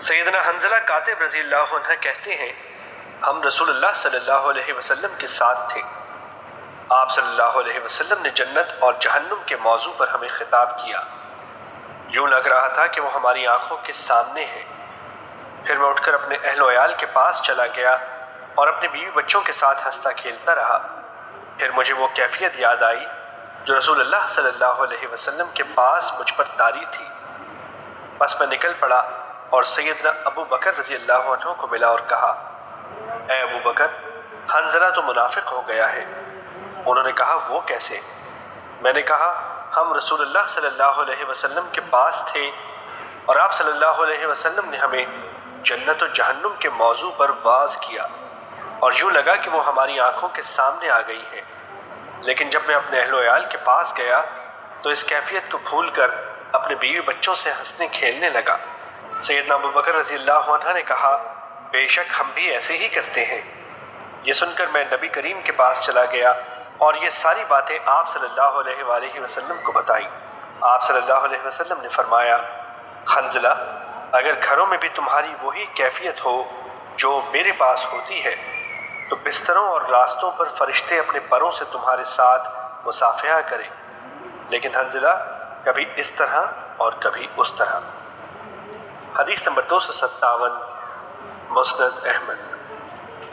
سیدنا حنظلہ کاتب رضی اللہ عنہ کہتے ہیں ہم رسول اللہ صلی اللہ علیہ وسلم کے ساتھ تھے۔ آپ صلی اللہ علیہ وسلم نے جنت اور جہنم کے موضوع پر ہمیں خطاب کیا۔ یوں لگ رہا تھا کہ وہ ہماری آنکھوں کے سامنے ہے۔ پھر میں اٹھ کر اپنے اہل و عیال کے پاس چلا گیا اور اپنے بیوی بچوں کے ساتھ ہنستا کھیلتا رہا۔ پھر مجھے وہ کیفیت یاد آئی جو رسول اللہ صلی اللہ علیہ وسلم کے پاس مجھ پر طاری تھی۔ بس میں نکل پڑا اور سیدنا ابو بکر رضی اللہ عنہ کو ملا اور کہا، اے ابو بکر، حنظلہ تو منافق ہو گیا ہے۔ انہوں نے کہا، وہ کیسے؟ میں نے کہا، ہم رسول اللہ صلی اللہ علیہ وسلم کے پاس تھے اور آپ صلی اللہ علیہ وسلم نے ہمیں جنت و جہنم کے موضوع پر واعظ کیا اور یوں لگا کہ وہ ہماری آنکھوں کے سامنے آ گئی ہے۔ لیکن جب میں اپنے اہل و عیال کے پاس گیا تو اس کیفیت کو بھول کر اپنے بیوی بچوں سے ہنسنے کھیلنے لگا۔ سیدنا ابو بکر رضی اللہ عنہ نے کہا، بے شک ہم بھی ایسے ہی کرتے ہیں۔ یہ سن کر میں نبی کریم کے پاس چلا گیا اور یہ ساری باتیں آپ صلی اللہ علیہ وآلہ وسلم کو بتائیں۔ آپ صلی اللہ علیہ وسلم نے فرمایا، حنظلہ، اگر گھروں میں بھی تمہاری وہی کیفیت ہو جو میرے پاس ہوتی ہے تو بستروں اور راستوں پر فرشتے اپنے پروں سے تمہارے ساتھ مصافحہ کریں، لیکن حنظلہ کبھی اس طرح اور کبھی اس طرح۔ حدیث نمبر 257، مسند احمد۔